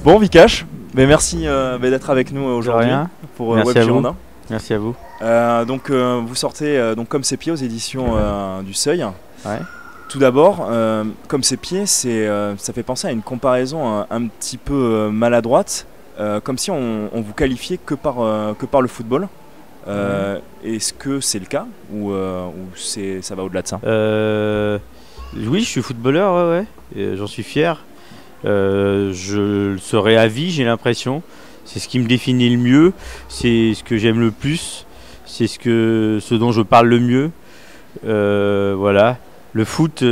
Bon, Vikash, mais merci d'être avec nous aujourd'hui pour Merci Web à vous. Girondin. Merci à vous. Vous sortez Comme ses pieds aux éditions du Seuil. Ouais. Tout d'abord, Comme ses pieds, ça fait penser à une comparaison un petit peu maladroite, comme si on vous qualifiait que par le football. Est-ce que c'est le cas ou ça va au-delà de ça? Oui, je suis footballeur, ouais. J'en suis fier. Je le serai à vie, j'ai l'impression. C'est ce qui me définit le mieux, c'est ce que j'aime le plus, c'est ce dont je parle le mieux. Voilà. Le foot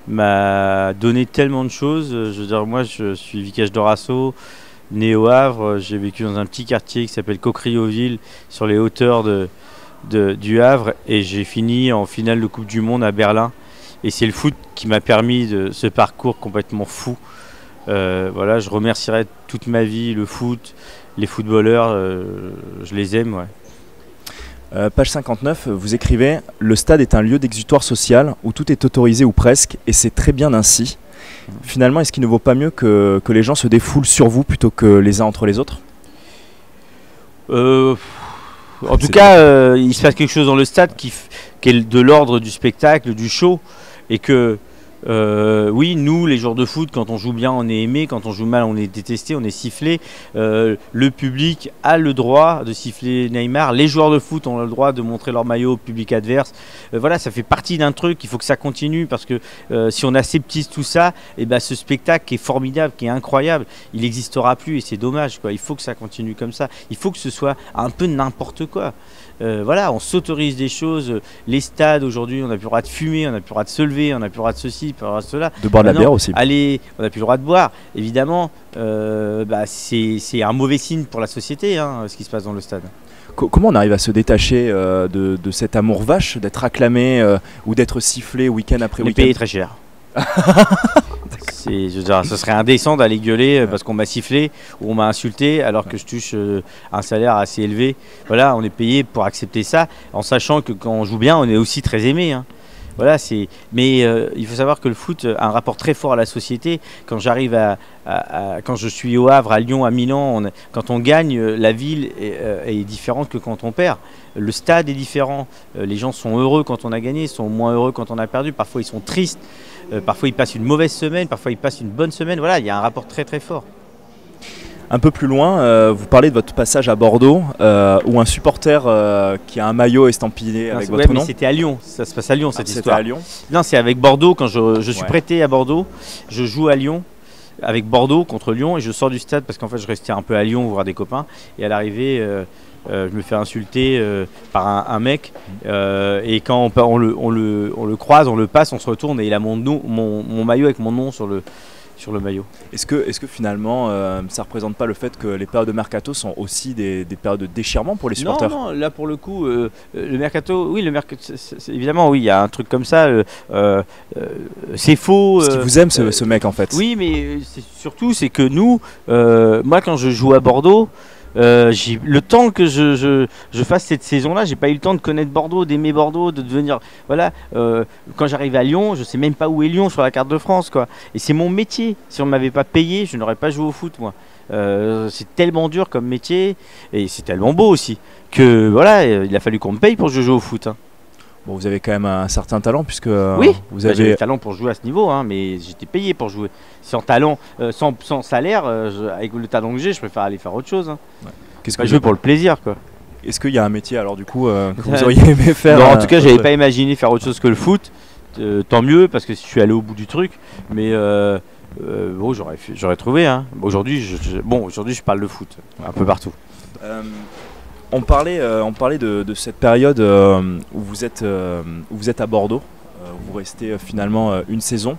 m'a donné tellement de choses. Je veux dire, moi, je suis Vikash Dorasso, né au Havre. J'ai vécu dans un petit quartier qui s'appelle Cocriauville, sur les hauteurs du Havre, et j'ai fini en finale de Coupe du Monde à Berlin. Et c'est le foot qui m'a permis de ce parcours complètement fou. Voilà, je remercierai toute ma vie le foot, les footballeurs, je les aime. Ouais. Page 59, vous écrivez « Le stade est un lieu d'exutoire social où tout est autorisé ou presque, et c'est très bien ainsi. Finalement, est-ce qu'il ne vaut pas mieux que les gens se défoulent sur vous plutôt que les uns entre les autres ?» En tout cas, il se passe quelque chose dans le stade qui est de l'ordre du spectacle, du show, et que oui, nous, les joueurs de foot, quand on joue bien, on est aimé, quand on joue mal, on est détesté, on est sifflé. Le public a le droit de siffler Neymar. Les joueurs de foot ont le droit de montrer leur maillot au public adverse. Voilà, ça fait partie d'un truc. Il faut que ça continue parce que si on aseptise tout ça, et ben, ce spectacle qui est formidable, qui est incroyable, il n'existera plus et c'est dommage, quoi. Il faut que ça continue comme ça. Il faut que ce soit un peu n'importe quoi. Voilà, on s'autorise des choses. Les stades aujourd'hui, on n'a plus le droit de fumer, on n'a plus le droit de se lever, on n'a plus le droit de ceci, on n'a plus le droit de cela. De boire de la bière aussi. Allez, on n'a plus le droit de boire. Évidemment, c'est un mauvais signe pour la société, hein, ce qui se passe dans le stade. Comment on arrive à se détacher de cet amour vache, d'être acclamé ou d'être sifflé week-end après week-end? On est payé très cher. Je veux dire, ce serait indécent d'aller gueuler parce qu'on m'a sifflé ou on m'a insulté alors que je touche un salaire assez élevé. Voilà, on est payé pour accepter ça, en sachant que quand on joue bien, on est aussi très aimé. Hein. Voilà, mais il faut savoir que le foot a un rapport très fort à la société. Quand j'arrive quand je suis au Havre, à Lyon, à Milan, quand on gagne, la ville est différente que quand on perd. Le stade est différent. Les gens sont heureux quand on a gagné, sont moins heureux quand on a perdu. Parfois, ils sont tristes. Parfois, ils passent une mauvaise semaine. Parfois, ils passent une bonne semaine. Voilà, il y a un rapport très, très fort. Un peu plus loin, vous parlez de votre passage à Bordeaux, où un supporter qui a un maillot estampillé avec votre nom. C'était à Lyon, ça se passe à Lyon cette histoire. C'était à Lyon? Non, c'est avec Bordeaux, quand je suis prêté à Bordeaux, je joue à Lyon, avec Bordeaux contre Lyon, et je sors du stade parce qu'en fait je restais un peu à Lyon voir des copains, et à l'arrivée je me fais insulter par un mec, et quand on le croise, on le passe, on se retourne, et il a mon maillot avec mon nom sur le maillot. Est-ce que finalement ça ne représente pas le fait que les périodes de mercato sont aussi des périodes de déchirement pour les supporters? Non, là pour le coup, le mercato, oui, évidemment, oui, il y a un truc comme ça, c'est faux. Parce qu'il vous aime ce mec en fait. Oui, mais surtout c'est que nous, moi quand je joue à Bordeaux, le temps que je fasse cette saison-là, j'ai pas eu le temps de connaître Bordeaux, d'aimer Bordeaux, de devenir. Voilà. Quand j'arrive à Lyon, je sais même pas où est Lyon sur la carte de France, quoi. Et c'est mon métier. Si on m'avait pas payé, je n'aurais pas joué au foot, moi. C'est tellement dur comme métier et c'est tellement beau aussi que voilà, il a fallu qu'on me paye pour que je joue au foot. Hein. Bon, vous avez quand même un certain talent puisque oui, vous avez j'avais le talent pour jouer à ce niveau, hein, mais j'étais payé pour jouer. Sans talent, sans salaire, avec le talent que j'ai, je préfère aller faire autre chose. Hein. Ouais. Qu'est-ce que jouer pour le plaisir, quoi. Est-ce qu'il y a un métier alors du coup que vous auriez aimé faire? Non, en tout cas, j'avais pas imaginé faire autre chose que le foot. Tant mieux parce que je suis allé au bout du truc, mais bon, j'aurais trouvé. Hein. Aujourd'hui, je parle de foot un peu partout. On parlait de cette période où vous êtes à Bordeaux. Vous restez finalement une saison.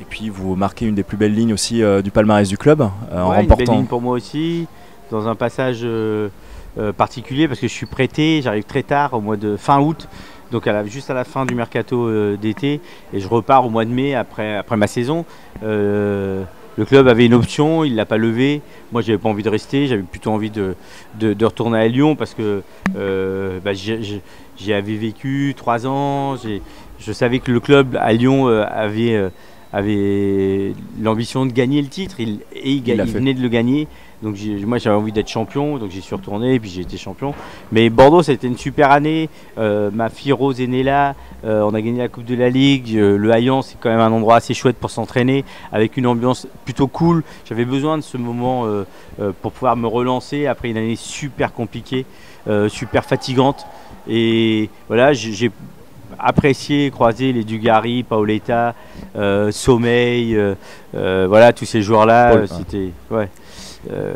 Et puis vous marquez une des plus belles lignes aussi du palmarès du club. En remportant... une belle ligne pour moi aussi, dans un passage particulier parce que je suis prêté, j'arrive très tard, au mois de fin août, donc juste à la fin du mercato d'été, et je repars au mois de mai après ma saison. Le club avait une option, il ne l'a pas levée. Moi, j'avais pas envie de rester, j'avais plutôt envie de retourner à Lyon parce que j'y avais vécu 3 ans. Je savais que le club à Lyon avait avait l'ambition de gagner le titre. Il venait de le gagner. Donc moi j'avais envie d'être champion, donc j'y suis retourné et puis j'ai été champion. Mais Bordeaux, ça a été une super année. Ma fille Rose est née là. On a gagné la Coupe de la Ligue. Le Haillan, c'est quand même un endroit assez chouette pour s'entraîner, avec une ambiance plutôt cool. J'avais besoin de ce moment pour pouvoir me relancer après une année super compliquée, super fatigante. Et voilà, j'ai apprécié croiser les Dugarry, Paoletta, Sommeil, voilà, tous ces joueurs-là. C'était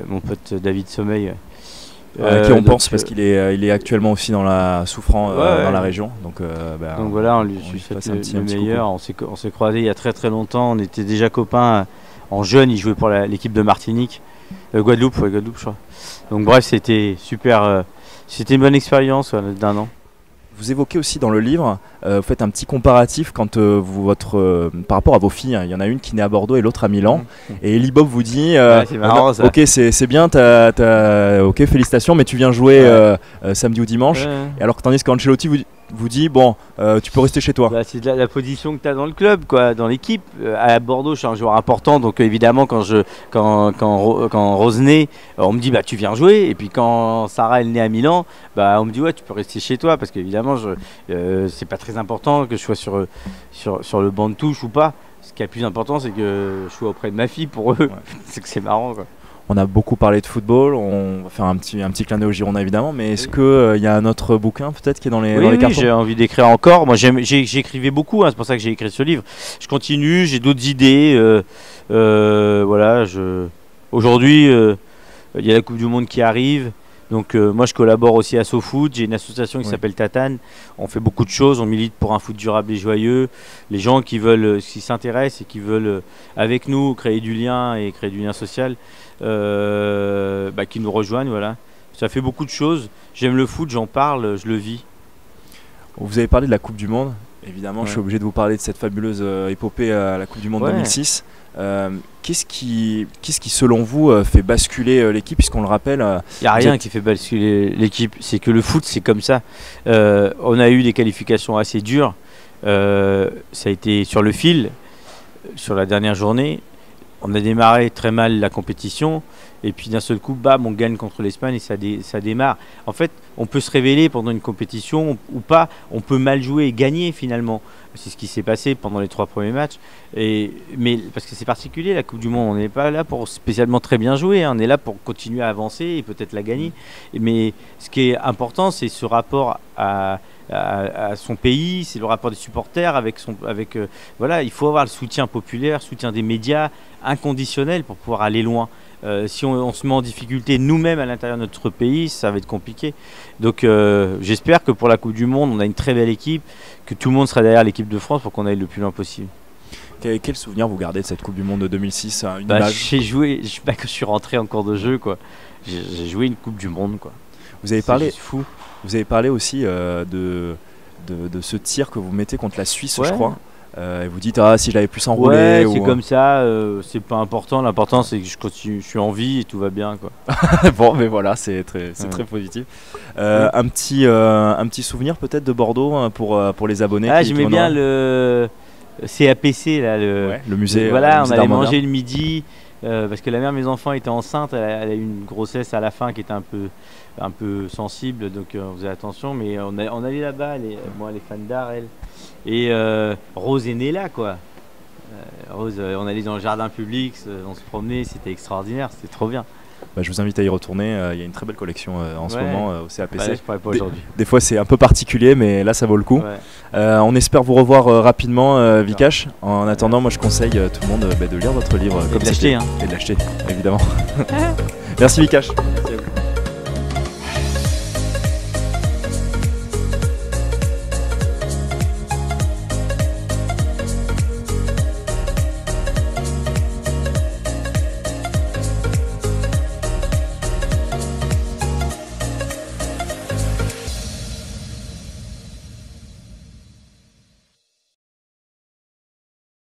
mon pote David Sommeil. Qui on pense parce qu'il est actuellement aussi souffrant dans la région. Donc voilà, on lui souhaite le meilleur. On s'est croisés il y a très très longtemps. On était déjà copains en jeune. Il jouait pour l'équipe de Martinique, Guadeloupe, je crois. Donc bref, c'était super. C'était une bonne expérience d'1 an. Vous évoquez aussi dans le livre, vous faites un petit comparatif quand par rapport à vos filles. Il y en a une qui naît à Bordeaux et l'autre à Milan. Et Eli Bob vous dit c'est marrant, ça. ok, c'est bien, ok, félicitations, mais tu viens jouer samedi ou dimanche. Et alors que tandis qu'Ancelotti vous dit bon, tu peux rester chez toi. C'est la position que tu as dans le club, quoi, dans l'équipe. À Bordeaux, je suis un joueur important, donc évidemment quand Rose naît, on me dit tu viens jouer. Et puis quand Sarah elle naît à Milan, on me dit ouais, tu peux rester chez toi, parce qu'évidemment c'est pas très important que je sois sur le banc de touche ou pas. Ce qui est le plus important, c'est que je sois auprès de ma fille pour eux. C'est que c'est marrant, quoi. On a beaucoup parlé de football, on va faire un petit clin d'œil au Girondin évidemment, mais est-ce qu'il y a un autre bouquin peut-être qui est dans les cartons? J'ai envie d'écrire encore. Moi j'écrivais beaucoup, c'est pour ça que j'ai écrit ce livre. Je continue, j'ai d'autres idées. Voilà, aujourd'hui il y a la Coupe du Monde qui arrive. Donc moi je collabore aussi à SoFoot, j'ai une association qui s'appelle Tatane. On fait beaucoup de choses, on milite pour un foot durable et joyeux. Les gens qui s'intéressent et qui veulent avec nous créer du lien et créer du lien social, qui nous rejoignent, voilà. Ça fait beaucoup de choses. J'aime le foot, j'en parle, je le vis. Vous avez parlé de la Coupe du Monde, évidemment je suis obligé de vous parler de cette fabuleuse épopée à la Coupe du Monde 2006. Qu'est-ce qui selon vous fait basculer l'équipe, puisqu'on le rappelle il n'y a rien qui fait basculer l'équipe, c'est que le foot c'est comme ça. On a eu des qualifications assez dures, ça a été sur le fil sur la dernière journée. On a démarré très mal la compétition et puis d'un seul coup, bam, on gagne contre l'Espagne et ça démarre. En fait, on peut se révéler pendant une compétition ou pas, on peut mal jouer et gagner finalement. C'est ce qui s'est passé pendant les 3 premiers matchs. Mais parce que c'est particulier la Coupe du Monde, on n'est pas là pour spécialement très bien jouer, on est là pour continuer à avancer et peut-être la gagner. Mais ce qui est important, c'est ce rapport à son pays, c'est le rapport des supporters voilà, il faut avoir le soutien populaire, le soutien des médias inconditionnel pour pouvoir aller loin. Si on se met en difficulté nous-mêmes à l'intérieur de notre pays, ça va être compliqué. Donc j'espère que pour la Coupe du Monde, on a une très belle équipe, que tout le monde sera derrière l'équipe de France pour qu'on aille le plus loin possible. Quel souvenir vous gardez de cette Coupe du Monde de 2006? J'ai joué, quand je suis rentré en cours de jeu, quoi. J'ai joué une Coupe du Monde, quoi. Vous avez parlé aussi de ce tir que vous mettez contre la Suisse, je crois. Et vous dites si j'avais pu s'enrouler. C'est comme ça, c'est pas important. L'important c'est que je suis en vie et tout va bien, quoi. Bon, mais voilà, c'est très positif. Un petit souvenir peut-être de Bordeaux pour les abonnés. J'aimais bien le CAPC là, le musée. Voilà, musée on allait manger le midi. Parce que la mère de mes enfants était enceinte, elle a eu une grossesse à la fin qui était un peu sensible, donc on faisait attention, mais on allait là-bas, moi les fans d'art, elle. Et Rose est née là, quoi. Rose, on allait dans le jardin public, on se promenait, c'était extraordinaire, c'était trop bien. Je vous invite à y retourner, il y a une très belle collection en ce moment au CAPC. Je pourrais pas aujourd'hui. Des fois c'est un peu particulier, mais là ça vaut le coup. On espère vous revoir rapidement, Vikash. En attendant, moi je conseille tout le monde de lire votre livre. Et de l'acheter. Et de l'acheter, évidemment. Merci Vikash. Merci à vous.